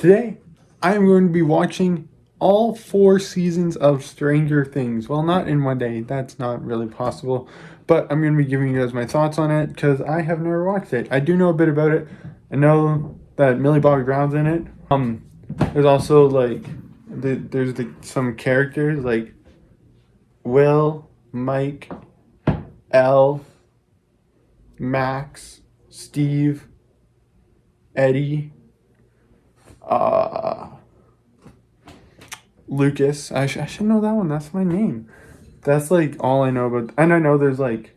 Today, I am going to be watching all 4 seasons of Stranger Things. Well, not in one day, that's not really possible, but I'm going to be giving you guys my thoughts on it because I have never watched it. I do know a bit about it. I know that Millie Bobby Brown's in it. There's also some characters like Will, Mike, Elle, Max, Steve, Eddie, uh, Lucas. I should know that one. That's my name. That's like all I know about. And I know there's like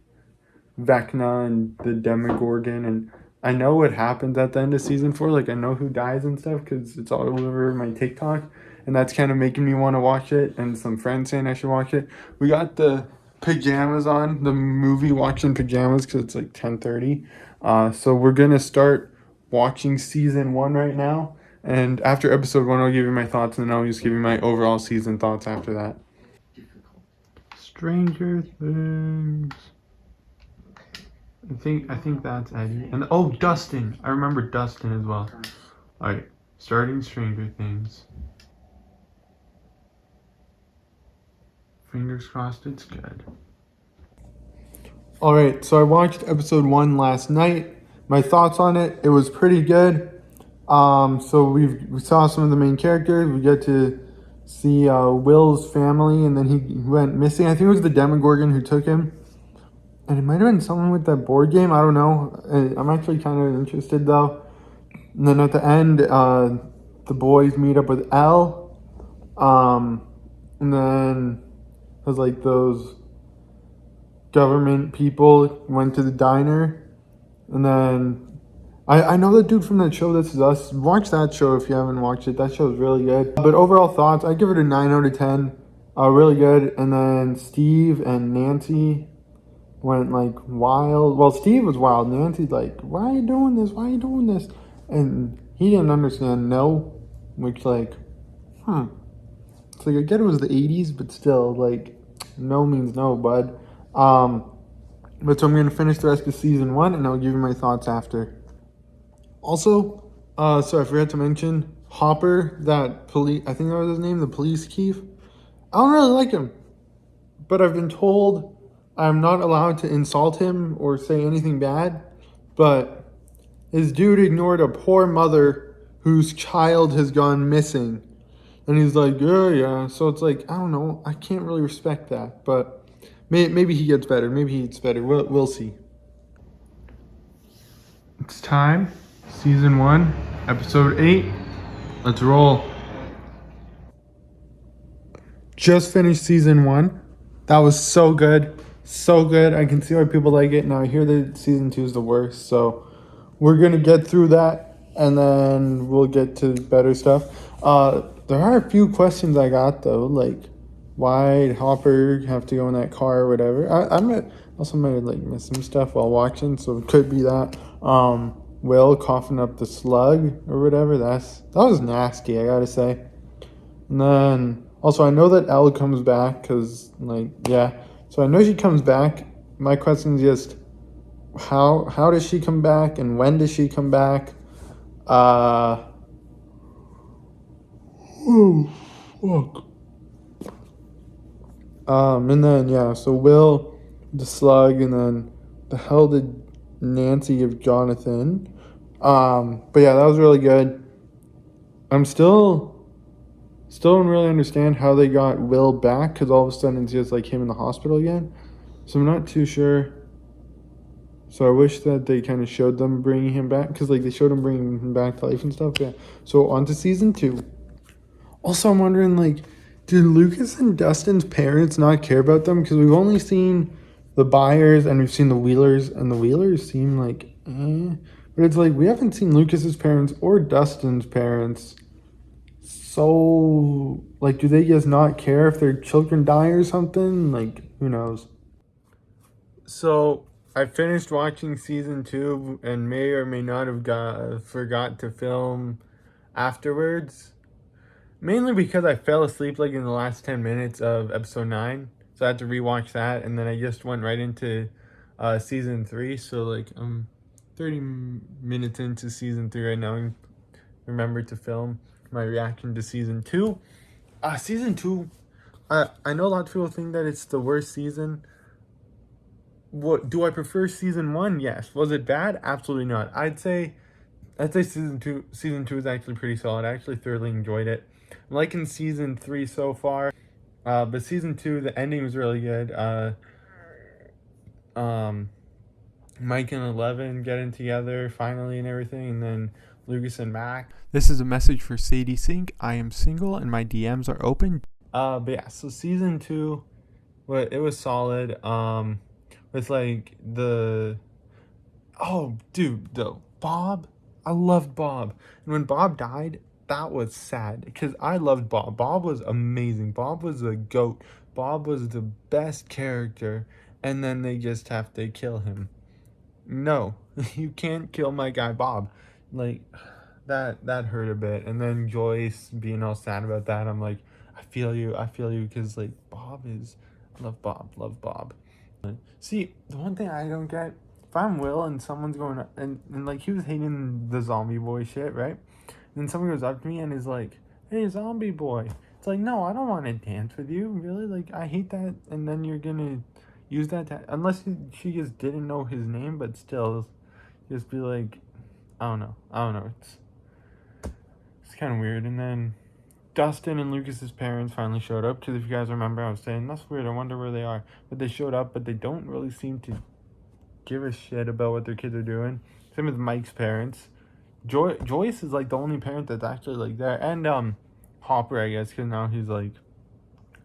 Vecna and the Demogorgon, and I know what happens at the end of season 4. Like I know who dies and stuff because it's all over my TikTok, and that's kind of making me want to watch it. And some friends saying I should watch it. We got the pajamas on, the movie watching pajamas because it's like 10:30. So we're gonna start watching season 1 right now. And after episode 1, I'll give you my thoughts, and then I'll just give you my overall season thoughts after that. Stranger Things. I think that's Eddie. And oh, Dustin. I remember Dustin as well. Alright, starting Stranger Things. Fingers crossed it's good. Alright, so I watched episode 1 last night. My thoughts on it, it was pretty good. So we saw some of the main characters. We get to see Will's family, and then he went missing. I think it was the Demogorgon who took him. And it might have been someone with that board game. I don't know. I'm actually kind of interested, though. And then at the end, the boys meet up with Elle. And then it was like those government people went to the diner. And then I know the dude from that show, This Is Us. Watch that show if you haven't watched it. That show is really good. But overall thoughts, I give it a 9 out of 10. Really good. And then Steve and Nancy went like wild. Well, Steve was wild. Nancy's like, why are you doing this? Why are you doing this? And he didn't understand no, which like, It's like I get it was the 80s, but still like, no means no, bud. But so I'm gonna finish the rest of season 1, and I'll give you my thoughts after. Also, so I forgot to mention Hopper, that police. I think that was his name, the police chief. I don't really like him, but I've been told I'm not allowed to insult him or say anything bad. But his dude ignored a poor mother whose child has gone missing, and he's like, yeah. So it's like I don't know. I can't really respect that, but maybe he gets better. Maybe he gets better. We'll see. It's time. Season 1, episode 8. Let's roll. Just finished season 1. That was so good. So good. I can see why people like it. Now I hear that season 2 is the worst. So we're going to get through that, and then we'll get to better stuff. There are a few questions I got, though. Like, why did Hopper have to go in that car or whatever? I might like miss some stuff while watching, so it could be that. Will coughing up the slug or whatever. That was nasty, I gotta say. And then also I know that Elle comes back because so I know she comes back. My question is just how does she come back and when does she come back? Oh fuck. And then so Will, the slug, and then the hell did Nancy give Jonathan? But yeah, that was really good. I'm still don't really understand how they got Will back because all of a sudden it's just like him in the hospital again. So I'm not too sure. So I wish that they kind of showed them bringing him back because like they showed him bringing him back to life and stuff. Yeah. So on to season 2. Also, I'm wondering like, did Lucas and Dustin's parents not care about them? Because we've only seen the Byers and we've seen the Wheelers, and the Wheelers seem like, but it's like we haven't seen Lucas's parents or Dustin's parents. So, like, do they just not care if their children die or something? Like, who knows? So, I finished watching season 2 and may or may not have forgot to film afterwards. Mainly because I fell asleep like in the last 10 minutes of episode 9. So I had to rewatch that, and then I just went right into season 3. So, like, I'm 30 minutes into season 3 right now. remember to film my reaction to season 2. Season 2, I know a lot of people think that it's the worst season. What do I prefer season 1? Yes. Was it bad? Absolutely not. I'd say season 2 is actually pretty solid. I actually thoroughly enjoyed it. I'm liking season 3 so far. But season 2, the ending was really good. Mike and Eleven getting together finally and everything, and then Lucas and Mac. This is a message for Sadie Sink. I am single and my DMs are open. But yeah, so season 2, but it was solid. With like the Bob. I loved Bob, and when Bob died, that was sad because I loved Bob. Bob was amazing. Bob was the goat. Bob was the best character, and then they just have to kill him. No, you can't kill my guy Bob. Like that hurt a bit. And then Joyce being all sad about that. I'm like, I feel you, because like love Bob. See, the one thing I don't get, if I'm Will and someone's going and like he was hating the zombie boy shit, right? And then someone goes up to me and is like, "Hey, zombie boy." It's like, no, I don't want to dance with you. Really, like I hate that. And then you're gonna use that unless she just didn't know his name, but still, just be like, I don't know. It's kind of weird. And then Dustin and Lucas's parents finally showed up. Because if you guys remember, I was saying that's weird. I wonder where they are. But they showed up, but they don't really seem to give a shit about what their kids are doing. Same with Mike's parents. Joyce is like the only parent that's actually like there, and Hopper, I guess, because now he's like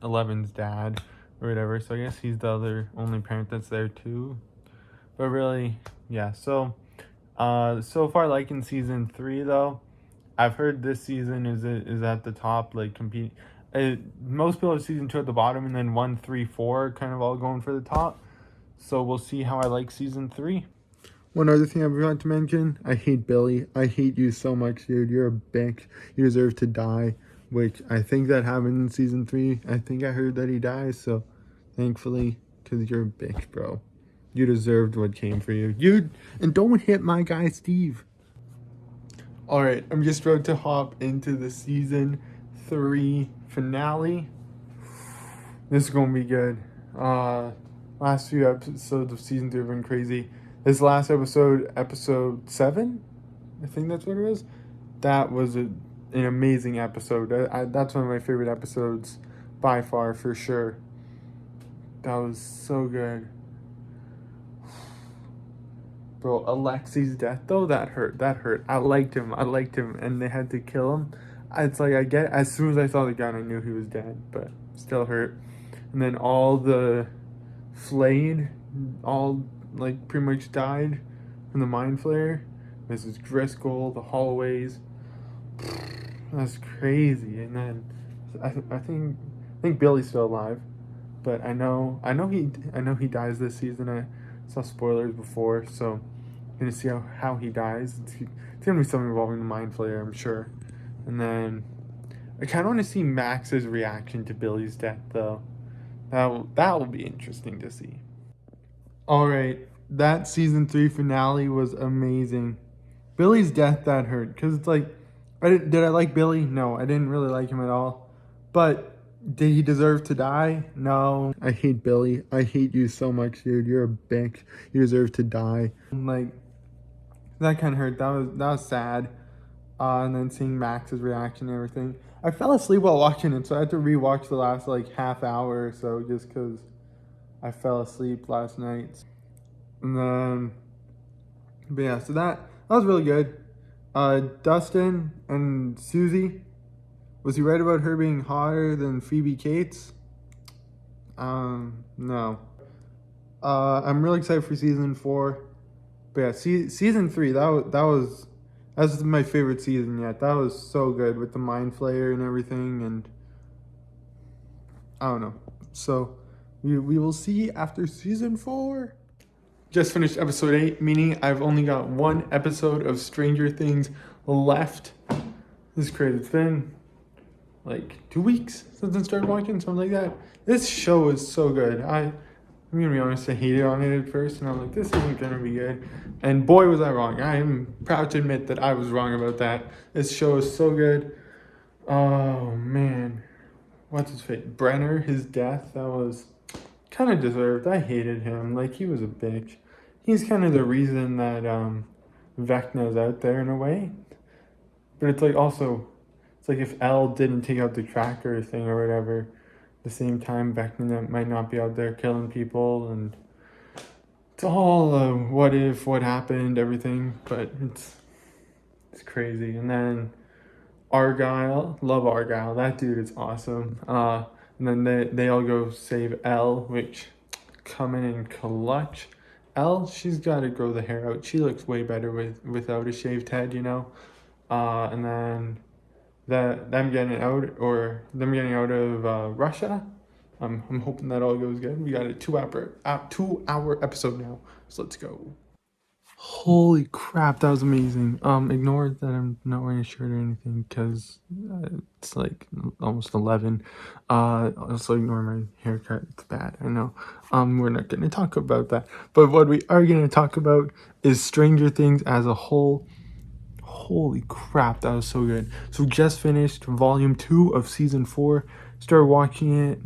Eleven's dad or whatever. So I guess he's the other only parent that's there too. But really, yeah. So, so far, like in season 3 though, I've heard this season is at the top, like competing. Most people have season 2 at the bottom, and then 1, 3, 4 kind of all going for the top. So we'll see how I like season 3. One other thing I forgot to mention, I hate Billy. I hate you so much, dude. You're a bitch. You deserve to die, which I think that happened in season 3. I think I heard that he dies, so thankfully, because you're a bitch, bro. You deserved what came for you. And don't hit my guy, Steve. Alright, I'm just about to hop into the season 3 finale. This is going to be good. Last few episodes of season 3 have been crazy. This last episode 7, I think that's what it was. That was an amazing episode. That's one of my favorite episodes by far, for sure. That was so good. Bro, Alexi's death though, that hurt. I liked him, and they had to kill him. It's like, as soon as I saw the gun, I knew he was dead, but still hurt. And then all the flayed, all like pretty much died from the mind flare. Mrs. Driscoll, the Holloways. That's crazy. And then I think Billy's still alive, but I know he dies this season. I saw spoilers before, so I'm gonna see how he dies. It's gonna be something involving the mind flare, I'm sure. And then I kind of want to see Max's reaction to Billy's death, though. That will be interesting to see. All right, that season 3 finale was amazing. Billy's death, that hurt, because it's like, did I like Billy? No, I didn't really like him at all. But did he deserve to die? No. I hate Billy. I hate you so much, dude. You're a bitch. You deserve to die. Like, that kind of hurt. That was sad. And then seeing Max's reaction and everything. I fell asleep while watching it, so I had to rewatch the last like half hour or so just because I fell asleep last night. And then, but yeah, so that was really good. Dustin and Susie, was he right about her being hotter than Phoebe Cates? No. I'm really excited for season 4. But yeah, season 3, that's my favorite season yet. That was so good with the mind flayer and everything, and I don't know. So we will see after season 4. Just finished episode 8, meaning I've only got one episode of Stranger Things left. This is crazy. It's been like 2 weeks since I started watching, something like that. This show is so good. I'm gonna be honest, I hated on it at first, and I'm like, this isn't gonna be good. And boy, was I wrong. I am proud to admit that I was wrong about that. This show is so good. Oh man, what's his fate? Brenner, his death, that was kind of deserved. I hated him. Like, he was a bitch. He's kind of the reason that Vecna's out there in a way. But it's like also, it's like if Elle didn't take out the tracker thing or whatever, at the same time Vecna might not be out there killing people, and it's all what if, what happened, everything. But it's crazy. And then Argyle, love Argyle. That dude is awesome. And then they all go save Elle, which come in clutch. Elle, she's got to grow the hair out. She looks way better without a shaved head, you know. And then them getting out of Russia. I'm hoping that all goes good. We got a 2-hour episode now, so let's go. Holy crap, that was amazing. Ignore that I'm not wearing a shirt or anything because it's like almost 11. Also ignore my haircut. It's bad, I know. We're not going to talk about that. But what we are going to talk about is Stranger Things as a whole. Holy crap, that was so good. So we just finished volume 2 of season 4. Started watching it.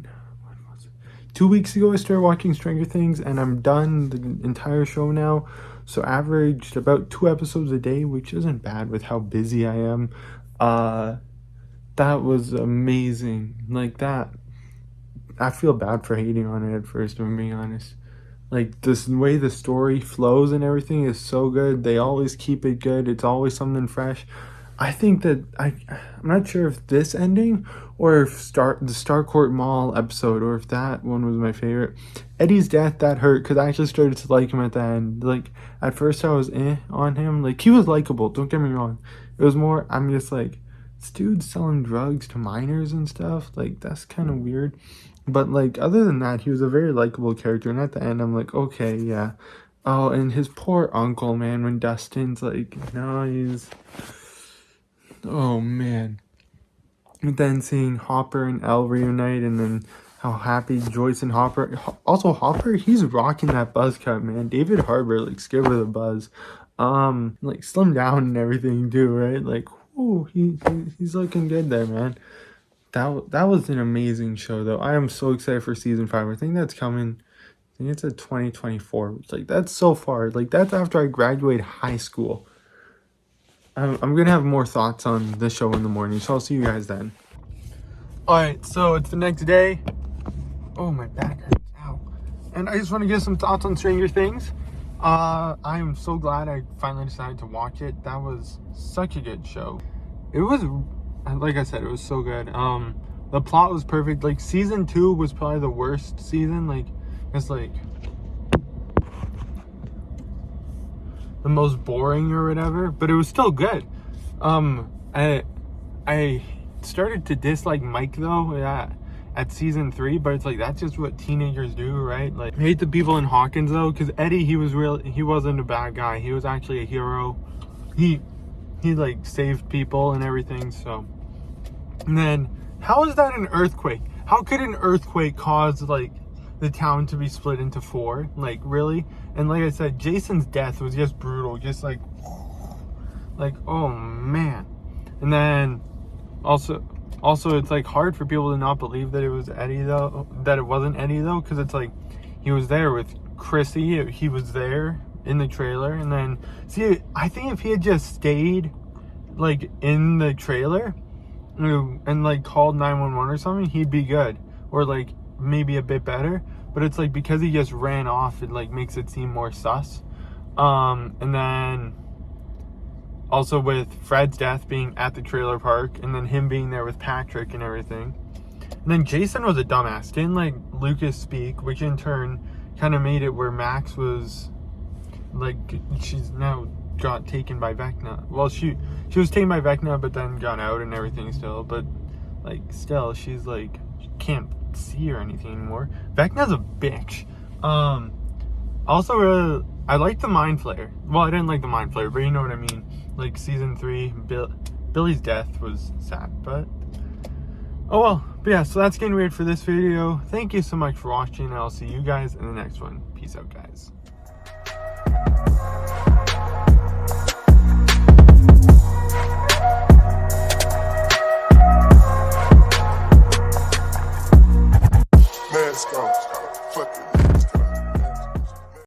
2 weeks ago I started watching Stranger Things, and I'm done the entire show now. So averaged about 2 episodes a day, which isn't bad with how busy I am. That was amazing. Like that, I feel bad for hating on it at first, if I'm being honest. Like, this way the story flows and everything is so good. They always keep it good. It's always something fresh. I think that I'm not sure if this ending or if the Starcourt Mall episode, or if that one was my favorite. Eddie's death, that hurt because I actually started to like him at the end. Like, at first I was on him. Like, he was likable, don't get me wrong. It was more, I'm just like, this dude's selling drugs to minors and stuff. Like, that's kind of weird. But, like, other than that, he was a very likable character. And at the end, I'm like, okay, yeah. Oh, and his poor uncle, man, when Dustin's like, no, he's... Oh, man. And then seeing Hopper and Elle reunite, and then how happy Joyce and Hopper... Also, Hopper, he's rocking that buzz cut, man. David Harbour, like, scared with a buzz. Like, slimmed down and everything, too, right? Like, ooh, he's looking good there, man. That was an amazing show, though. I am so excited for season 5. I think that's coming... I think it's a 2024. Which, like, that's so far. Like, that's after I graduate high school. I'm going to have more thoughts on the show in the morning, so I'll see you guys then. Alright, so it's the next day. Oh, my back hurts. Ow. And I just want to give some thoughts on Stranger Things. I am so glad I finally decided to watch it. That was such a good show. It was, like I said, it was so good. The plot was perfect. Like, season 2 was probably the worst season. Like, it's like the most boring or whatever, but it was still good. I started to dislike Mike though at season 3, but it's like that's just what teenagers do, right? Like, I hate the people in Hawkins though, because Eddie, he wasn't a bad guy. He was actually a hero. He like saved people and everything. So, and then how is that an earthquake? How could an earthquake cause like the town to be split into 4? Like, really? And like I said, Jason's death was just brutal. Just like oh man. And then also it's like hard for people to not believe that it was Eddie though, that it wasn't Eddie though, because it's like he was there with Chrissy. He was there in the trailer. And then see, I think if he had just stayed like in the trailer and like called 911 or something, he'd be good, or like maybe a bit better. But it's like because he just ran off, it like makes it seem more sus. And then also with Fred's death being at the trailer park, and then him being there with Patrick and everything. And then Jason was a dumbass, didn't like Lucas speak, which in turn kind of made it where Max was like, she's now got taken by Vecna. Well, she was taken by Vecna, but then got out and everything still. But like still, she's like, she can't see or anything anymore. Vecna's a bitch. Also, I like the Mind Flayer. Well, I didn't like the Mind Flayer, but you know what I mean. Like season 3, Billy's death was sad, but Oh well, but yeah, so that's getting weird for this video. Thank you so much for watching, and I'll see you guys in the next one. Peace out, guys. Let's go.